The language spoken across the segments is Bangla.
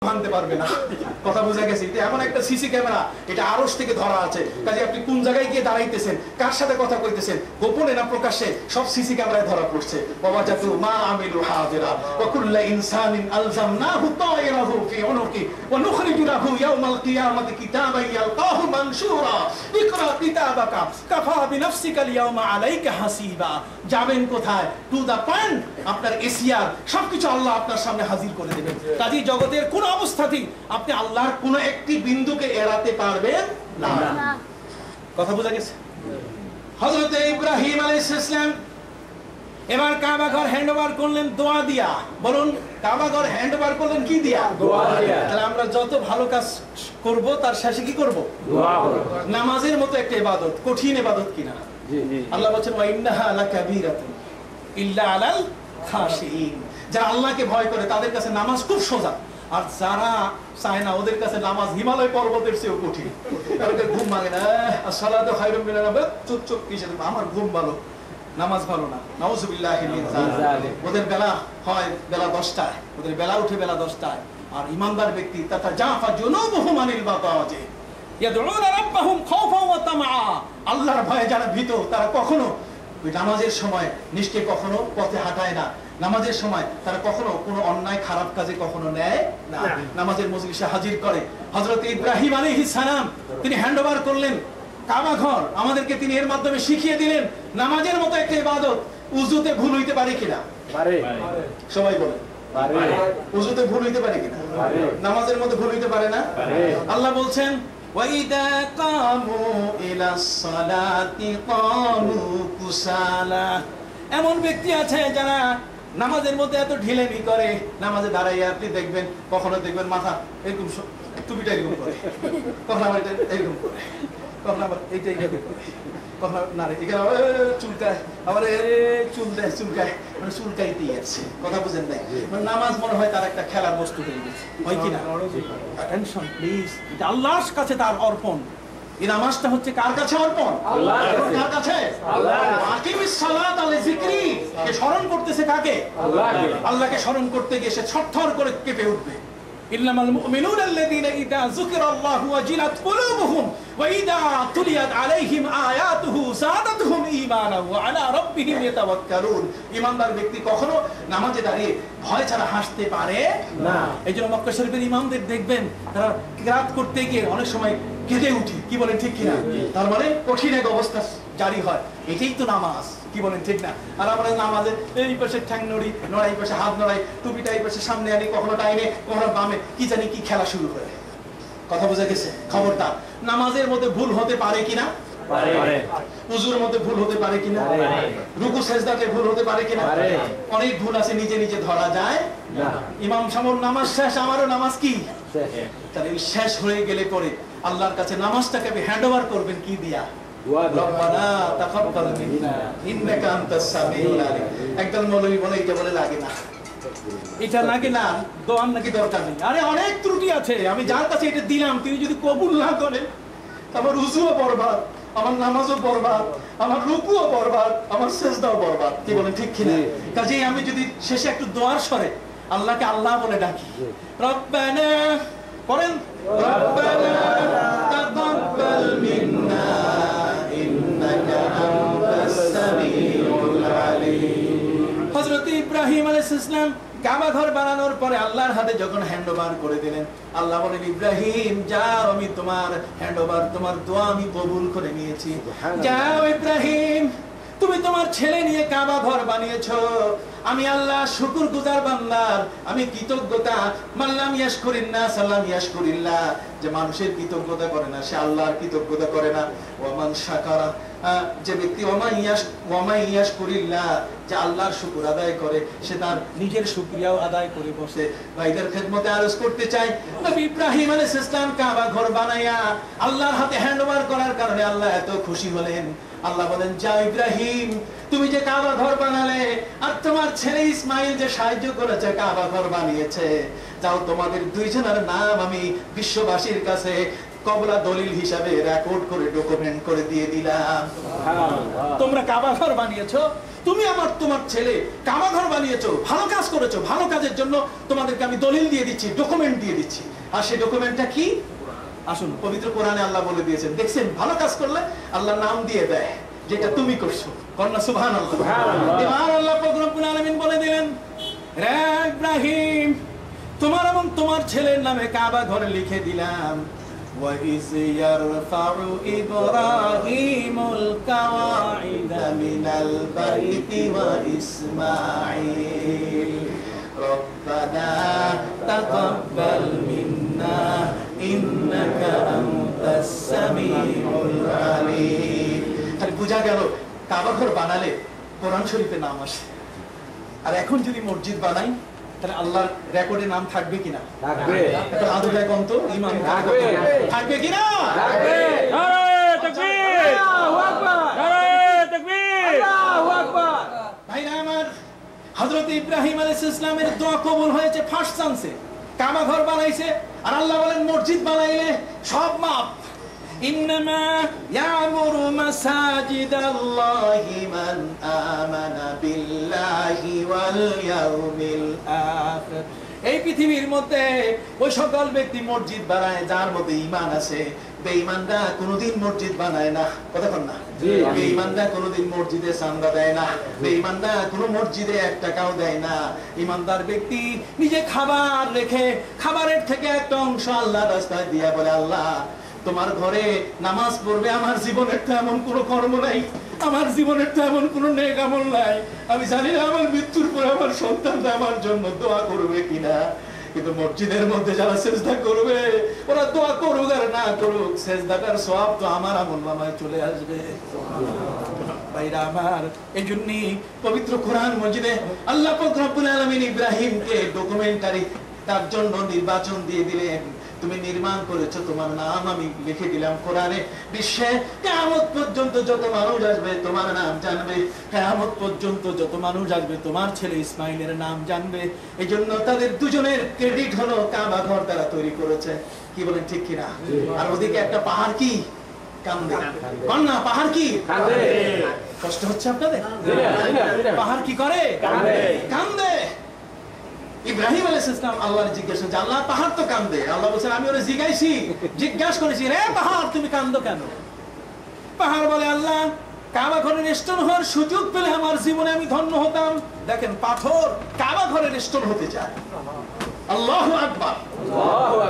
ভাঙতে পারবে না। কথা বোঝা গেছে? এটা এমন একটা সিসি ক্যামেরা, এটা আরশ থেকে ধরা আছে। কাজে আপনি কোন জায়গায় গিয়ে দাঁড়াইতেছেন, কার সাথে কথা কইতেছেন, গোপনে না প্রকাশ্যে, সব সিসি ক্যামেরায় ধরা পড়ছে। বাবা জাতু মা আমিলু হাদিরা ওয়া কুল্লু ইনসানিন আলজামনাহু তায়রাহু ফি উনুকি ওয়া নুখরিজু লাহু ইয়াওমাল কিয়ামাতি কিতাবান ইয়ালকাহু মানশুরা ইকরা কিতাবাকা কাফা বিনাফসিকা আল-ইয়াওমা আলাইকা হাসিবা। যাবেন কোথায়? To the point. আপনার এসিআর সবকিছু আল্লাহ আপনার সামনে হাজির করে দেবেন। কাজী জগতের কোন অবস্থাতেই আপনি আল্লাহর কোন একটি বিন্দুকে এড়াতে পারবেন না। কথা বোঝা গেছে? হযরত ইব্রাহিম আলাইহিস সালাম এবার কাবা ঘর হ্যান্ডওভার করলেন দোয়া দিয়া। বলুন, কাবা ঘর হ্যান্ডওভার করলেন কি দিয়া? দোয়া দিয়া। তাহলে আমরা যত ভালো কাজ করব তার শেষে কি করব? দোয়া করব। নামাজের মতো একটা ইবাদত, কঠিন ইবাদত কিনা? জি জি। আল্লাহ বলেন ওয়া ইন্নাহা লাকাবীরাতুন ইল্লা আলাল খাশিঈন। যারা আল্লাহকে ভয় করে তাদের কাছে নামাজ খুব সোজা, আর যারা চায় না ওদের কাছে নামাজ হিমালয় পর্বতের চেয়েও কঠিন। ওদের ঘুম ভাঙে না, আসসালাতু খায়রুম মিনান নাওম, চুপ চুপ কিসের আমার ঘুম ভালো, নামাজ ভালো না। নাউযুবিল্লাহি মিন যালিক। ওদের বেলা হয় বেলা 10টায়, ওদের বেলা উঠে বেলা 10টায়। আর ঈমানদার ব্যক্তি তাতাজাফা জুনুবুহুম আনিল মাদাজি ইয়াদউনা রাব্বাহুম খাওফান ওয়া তামআ। আল্লাহর ভয়ে যারা ভীত তারা কখনো ওই নামাজের সময় নিজকে কখনো পথে হাঁটায় না। নামাজের সময় তারা কখনো কোনো অন্যায় খারাপ কাজে কখনো নেয় না, নামাজের মজলিসে হাজির করে। হযরত ইব্রাহিম আলাইহিস সালাম তিনি হ্যান্ডওভার করলেন কাবা ঘর, আমাদেরকে তিনি এর মাধ্যমে শিখিয়ে দিলেন নামাজের মতো একটা ইবাদত। উযুতে ভুল হইতে পারে কিনা? পারে। সবাই বলে পারে। উযুতে ভুল হইতে পারে কিনা? পারে। নামাজের মধ্যে ভুল হইতে পারে না? পারে। আল্লাহ বলছেন ওয়াইদা কামু ইলাস সালাতি কামু কুসালা। এমন ব্যক্তি আছে যারা নামাজের মধ্যে এত ঢিলেমি করে, নামাজে দাঁড়াইয়া আপনি দেখবেন, কখনো দেখবেন মাথা এরকম টুপিটা এরকম করে, কখনো আবার এটা এরকম করে, কখনো আবার এইটা এইভাবে করে, কখনো না রে এখানে চুলকায়, আবার চুল দেয় চুলকায়, মানে চুলকাইতেই আছে। কথা বুঝেন নাই? মানে নামাজ মনে হয় তার একটা খেলার বস্তু হয়ে গেছে, হয় কিনা? টেনশন প্লিজ, এটা আল্লাহর কাছে তার অর্পণ। এই নামাজটা হচ্ছে কার কাছে অর্পণ? আল্লাহর কার কাছে। আকিমিস সালাত আলা যিকরি, কে স্মরণ করতেছে কাকে? আল্লাহকে। আল্লাহকে স্মরণ করতে গিয়ে সে ছটফট করে কেঁপে উঠবে। ইন্নামাল মুমিনুনা আল্লাযীনা ইযা যুকিরাল্লাহু ওয়াজিলাত কুলুবুহুম ওয়া ইযা তুলিয়াত আলাইহিম আয়াতুহু যাদাতুহুম ঈমানান ওয়া আলা রাব্বিহিম ইয়াতাওয়াক্কালুন। ঈমানদার ব্যক্তি কখনো নামাজে দাঁড়িয়ে ভয় ছাড়া হাসতে পারে না। এইজন্য মক্কা শরীফের ইমামদের দেখবেন তারা কিরাত করতে গিয়ে অনেক সময় কেঁদে উঠে। কি বলেন ঠিক কিনা? তার মানে কঠিন এক অবস্থা জারি হয়। এটাই তো নামাজ। কি বলেন ঠিক না? আর আমরা নামাজে এই পাশে ঠ্যাং নড়াই, এই পাশে হাত নড়াই, টুপিটা এই পাশে সামনে আনি, কখনো ডাইনে কখনো বামে, কি জানি কি খেলা শুরু করে। কথা বোঝা গেছে? খবরদার, নামাজের মধ্যে ভুল হতে পারে কিনা? পারে। উযুর মধ্যে ভুল হতে পারে কিনা? পারে। রুকু সেজদাতে ভুল হতে পারে কিনা? পারে। অনেক ভুল আছে নিজে নিজে ধরা যায় না। ইমাম সাহেবের নামাজ শেষ, আমারও নামাজ কি শেষ। তাহলে এই শেষ হয়ে গেলে পরে আল্লাহর কাছে নামাজটাকে আপনি হ্যান্ডওভার করবেন কি দিয়া? রব্বানা তাকাব্বাল মিন্না ইন্নাকা আনতাস সামিউল আলিম। একদল মৌলভী বলে এটা বলে লাগে না, এটা লাগে না, দোয়ার নাকি দরকার নেই। আরে অনেক ত্রুটি আছে, আমি যার কাছে এটা দিলাম তিনি যদি কবুল না করেন, আমার রুজুও বরবাদ, আমার নামাজও বরবাদ, আমার রুকুও বরবাদ, আমার সিজদাও বরবাদ। কি বলেন ঠিক কিনা? কাজেই আমি যদি শেষে একটু দোয়ার স্বরে আল্লাহকে আল্লাহ বলে ডাকি, রব্বানা করেন, রব্বানা তাকাব্বাল মিন্না ইন্নাকা আনতাস সামিউল আলিম। হযরত ইব্রাহিম আলাইহিস সালাম কাবা ঘর বানানোর পরে আল্লাহর হাতে যখন হ্যান্ডওভার করে দিলেন, আল্লাহ বলেন ইব্রাহিম যাও, আমি তোমার হ্যান্ডওভার, তোমার দোয়া আমি কবুল করে নিয়েছি। যাও ইব্রাহিম, তুমি তোমার ছেলে নিয়ে কাবা ঘর বানিয়েছো। আমি আল্লাহ শুকরগুজার বান্দার, আমি কৃতজ্ঞতা। মাল্লাম ইয়াশকুরিন্নাস সাল্লাম ইয়াশকুরিল্লাহ, যে মানুষের কৃতজ্ঞতা করে না সে আল্লাহর কৃতজ্ঞতা করে না। ওয়ামান শাকারা, যে ব্যক্তি ওয়ামা ইয়াশকুরিল্লাহ, যে আল্লাহর শুকর আদায় করে সে তার নিজের শুকরিয়াও আদায় করে বসে। ভাইদের খেদমতে আরজ করতে চাই, নবী ইব্রাহিম আলাইহিস সালাম কাবা ঘর বানায়া আল্লাহর হাতে হ্যান্ডওভার করার কারণে আল্লাহ এত খুশি হলেন। আল্লাহ বলেন যাও ইব্রাহিম, তুমি যে কাবা ঘর বানালে আর তোমার ছেলে ইসমাইল যে সাহায্য করেছে কাবা ঘর বানিয়েছে, যাও তোমাদের দুইজনের নাম আমি বিশ্ববাসীর কাছে কবলা দলিল হিসাবে রেকর্ড করে ডকুমেন্ট করে দিয়ে দিলাম। তোমরা কাবা ঘর বানিয়েছো, তুমি তোমার ছেলে কাবা ঘর বানিয়েছো, ভালো কাজ করেছো, ভালো কাজের জন্য তোমাদেরকে আমি দলিল দিয়ে দিচ্ছি, ডকুমেন্ট দিয়ে দিচ্ছি। আর সেই ডকুমেন্টটা কি? আসুন, পবিত্র কোরআনে আল্লাহ বলে দিয়েছেন, দেখছেন ভালো কাজ করলে আল্লাহ নাম দিয়ে দেয় যেটা তুমি করছো। কন্যা সুবহানাল্লাহ। এবার আল্লাহ পাক রব্বুল আলামিন বলে দিলেন, রে ইব্রাহিম, তোমার এবং তোমার ছেলের নামে কাবা ঘরে লিখে দিলাম, وَإِذْ يَرْفَعُ إِبْرَاهِيمُ الْقَوَاعِدَ مِنَ الْبَيْتِ وَإِسْمَاعِيلُ رَبَّنَا تَقَبَّلْ مِنَّا إِنَّكَ أَنْتَ السَّمِيعُ الْعَلِيمُ। তাহলে বোঝা গেল কাবা ঘর বানালে কোরআন শরীফে নাম আসে। আর এখন যদি মসজিদ বানাই তাহলে আল্লাহর রেকর্ডে নাম থাকবে কিনা? থাকবে। এটা আদুল্লাহ কোন তো ইমাম থাকবে। থাকবে কিনা? থাকবে। নারে তাকবীর, আল্লাহু আকবার, নারে তাকবীর, আল্লাহু আকবার। ভাইরা আমার, হযরত ইব্রাহিম আলাইহিস সালামের দোয়া কবুল হয়েছে ফার্স্ট চান্সে। কাবা ঘর বানাইছে, আর আল্লাহ বলেন মসজিদ বানাইলে সব মাপ। إنما يعمر مساجد الله من آمن بالله واليوم الآخر। এই পৃথিবীর মধ্যে ওই সকল ব্যক্তি মসজিদ বানায় যার মধ্যে ঈমান আছে। বেঈমানরা কোনোদিন মসজিদ বানায় না, কথা বল না। বেঈমানরা কোনোদিন মসজিদে চাঁদা দেয় না, বেঈমানরা কোনো মসজিদে 1 টাকাও দেয় না। ঈমানদার ব্যক্তি নিজে খাবার রেখে খাবারের থেকে একটা অংশ আল্লাহর রাস্তায় দিয়া বলে, আল্লাহ তোমার ঘরে নামাজ পড়বে, আমার জীবনের তো এমন কোনো কর্ম নাই, আমার জীবনের তো এমন কোনো নেক আমল নাই, আমি জানি না আমার মৃত্যুর পরে আমার সন্তানরা আমার জন্য দোয়া করবে কিনা। কিন্তু মসজিদের মধ্যে যারা সেজদা করবে, ওরা দোয়া করুক আর না করুক, সেজদাটার সওয়াব তো আমার আমলনামায় চলে আসবে। ভাইরা আমার, এই জন্যই পবিত্র কোরআন মজিদে আল্লাহ পাক রব্বুল আলামিন ইব্রাহিমকে ডকুমেন্টারি তার জন্য নির্বাচন দিয়ে দিলেন। তুমি নির্মাণ করেছো, তোমার নাম আমি লিখে দিলাম কোরআনে। বিশ্বে কিয়ামত পর্যন্ত যত মানুষ আসবে তোমার নাম জানবে, কিয়ামত পর্যন্ত যত মানুষ আসবে তোমার ছেলে ইসমাইলের নাম জানবে। এই জন্য তাদের দুজনের ক্রেডিট হলো কাবা ঘর তারা তৈরি করেছে। কি বলেন, ঠিক কিনা? আর ওদিকে একটা পাহাড় কি কান্দে, কন্যা পাহাড় কি কান্দে। কষ্ট হচ্ছে আপনাদের? পাহাড় কি করে? কান্দে। ইব্রাহিম আলাইহিস সালাম আল্লাহর জিজ্ঞাসা করলেন, আল্লাহ পাহাড় তো কান্দে। আল্লাহ বলেন, আমি ওরে জিজ্ঞাসা করেছি, রে পাহাড় তুমি কান্দো কেন? পাহাড় বলে, আল্লাহ কাবা ঘরের স্টোন হওয়ার সুযোগ পেলে আমার জীবনে আমি ধন্য হতাম। দেখেন, পাথর কাবা ঘরের স্টোন হতে চায়। আল্লাহু আকবার,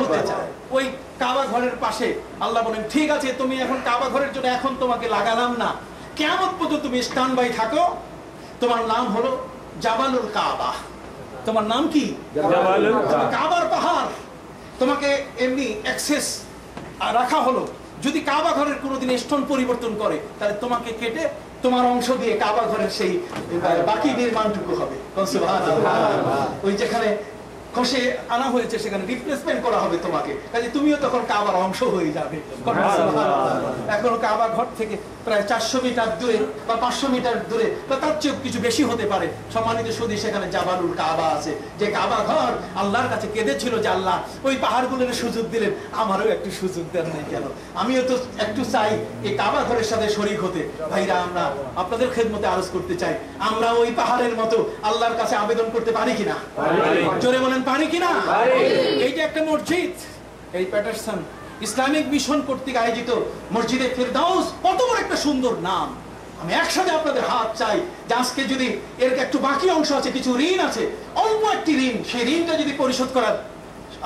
হতে চায়। ওই কাবা ঘরের পাশে আল্লাহ বলেন, ঠিক আছে তুমি এখন কাবা ঘরের জন্য এখন তোমাকে লাগালাম না, কিয়ামত পর্যন্ত তুমি স্ট্যান্ড বাই থাকো। তোমার নাম হলো জাবালুল কাবা। তোমার নাম কি? কাবার পাহাড়। তোমাকে এমনি অ্যাক্সেস রাখা হলো। যদি কাবা ঘরের কোনোদিন স্টোন পরিবর্তন করে তাহলে তোমাকে কেটে তোমার অংশ দিয়ে কাবা ঘরের সেই বাকি নির্মাণটুকু হবে। ওই যেখানে খসে আনা হয়েছে সেখানে রিপ্লেসমেন্ট করা হবে তোমাকে, কাজে তুমিও তখন কাবার অংশ হয়ে যাবে। এখন কাবা ঘর থেকে প্রায় 400 মিটার দূরে বা 500 মিটার দূরে বা তার চেয়ে কিছু বেশি হতে পারে সম্মানিত সুদী, সেখানে জাবালুল কাবা আছে। যে কাবা ঘর আল্লাহর কাছে কেঁদেছিল যে আল্লাহ ওই পাহাড়গুলোর সুযোগ দিলেন, আমারও একটু সুযোগ দেন নাই কেন? আমিও তো একটু চাই এই কাবা ঘরের সাথে শরীক হতে। ভাইরা, আমরা আপনাদের খেদমতে আরজ করতে চাই, আমরা ওই পাহাড়ের মতো আল্লাহর কাছে আবেদন করতে পারি কিনা? জোরে বলেন, পারি কিনা? এই যে একটা মসজিদ, এই প্যাটারসন ইসলামিক মিশন কর্তৃক আয়োজিত মসজিদে ফেরদাউস, কত বড় একটা সুন্দর নাম। আমি একসাথে আপনাদের হাত চাই যে আজকে যদি এর একটু বাকি অংশ আছে, কিছু ঋণ আছে, অল্প একটি ঋণ, সেই ঋণটা যদি পরিশোধ করার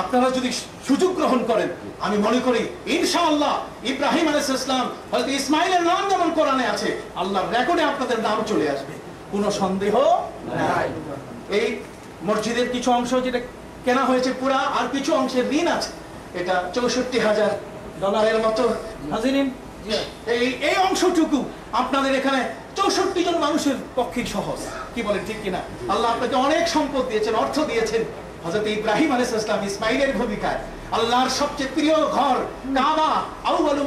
আপনারা যদি সুযোগ গ্রহণ করেন, আমি মনে করি ইনশাআল্লাহ ইব্রাহিম আলাইহিস সালাম হযরত ইসমাইলের নাম যেমন কোরআনে আছে, আল্লাহর রেকর্ডে আপনাদের নাম চলে আসবে, কোনো সন্দেহ নাই। এই মসজিদের কিছু অংশ যেটা কেনা হয়েছে পুরা, আর কিছু অংশের ঋণ আছে, এটা $64,000 মতো। হাজিরিন, এই অংশটুকু আপনাদের এখানে 64 জন মানুষের পক্ষে সহজ। কি বলেন, ঠিক কিনা? আল্লাহ আপনাকে অনেক সম্পদ দিয়েছেন, অর্থ দিয়েছেন। হযরত ইব্রাহিম আলাইহিস সালাম ইসমাইলের ভূমিকায় আল্লাহর সবচেয়ে প্রিয় ঘর কাবা, আউয়ালু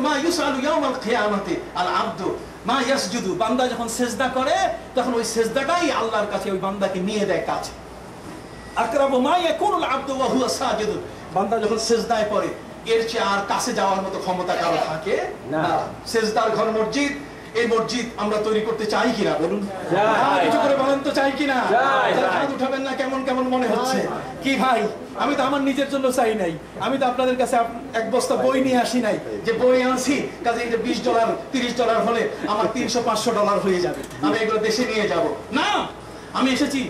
মা ইউসআলু ইয়াউমাল কিয়ামাতি আল আবদু মা ইয়াসজুদু। বান্দা যখন সিজদা করে তখন ওই সিজদাটাই আল্লাহর কাছে ওই বান্দাকে নিয়ে দেয় কাছে। আকরাবু মা ইয়াকুনুল আবদু ওয়া হুয়া সাজিদ। বান্দা যখন সিজদায় পড়ে এর চেয়ে আর কাছে যাওয়ার মতো ক্ষমতা কারো থাকে না। সিজদার ঘর মসজিদ, এই মসজিদ আমরা তৈরি করতে চাই কিনা বলুন? চাই। কিছু করে বলেন তো, চাই কিনা? চাই। হাত উঠাবেন না, কেমন কেমন মনে হচ্ছে? কি ভাই, আমি তো আমার নিজের জন্য চাই নাই, আমি তো আপনাদের কাছে এক বস্তা বই নিয়ে আসি নাই যে বই আনছি কাজে এটা $20 $30 হলে আমার $300-500 হয়ে যাবে, আমি এগুলো দেশে নিয়ে যাব না। আমি এসেছি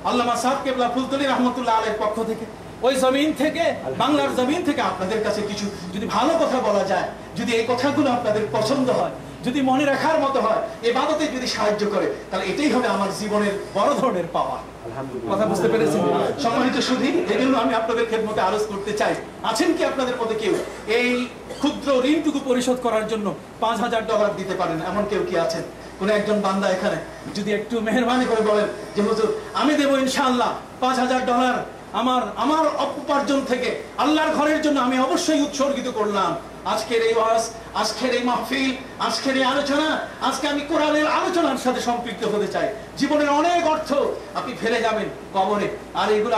আল্লামা সাহেব কেবলা ফুলতলি রহমতুল্লাহ আলাইহির পক্ষ থেকে, ওই জমিন থেকে, বাংলার জমিন থেকে আপনাদের কাছে কিছু যদি ভালো কথা বলা যায়, যদি এই কথাগুলো আপনাদের পছন্দ হয়, যদি মনে রাখার মতো হয়, ইবাদতে যদি সাহায্য করে, তাহলে এটাই হবে আমার জীবনের বড় ধরনের পাওয়া। কথা বুঝতে পেরেছেন? সম্মানিত সুধী, এই জন্য আমি আপনাদের খেদমতে আরজ করতে চাই, আছেন কি আপনাদের মধ্যে কেউ এই ক্ষুদ্র ঋণটুকু পরিশোধ করার জন্য $5000 দিতে পারেন? এমন কেউ কি আছেন? কোন একজন বান্দা এখানে যদি একটু মেহেরবানি করে বলেন যে হুজুর আমি দেবো ইনশাআল্লাহ $5000, আমার উপার্জন থেকে আল্লাহর ঘরের জন্য আমি অবশ্যই উৎসর্গিত করলাম। আজকের এই ওয়াজ, আজকের এই মাহফিল, আজকের এই আলোচনা, আজকে আমি কোরআনের আলোচনার সাথে সম্পৃক্ত হতে চাই। জীবনের অনেক অর্থ আপনি ফেলে যাবেন কবরে, আর এগুলো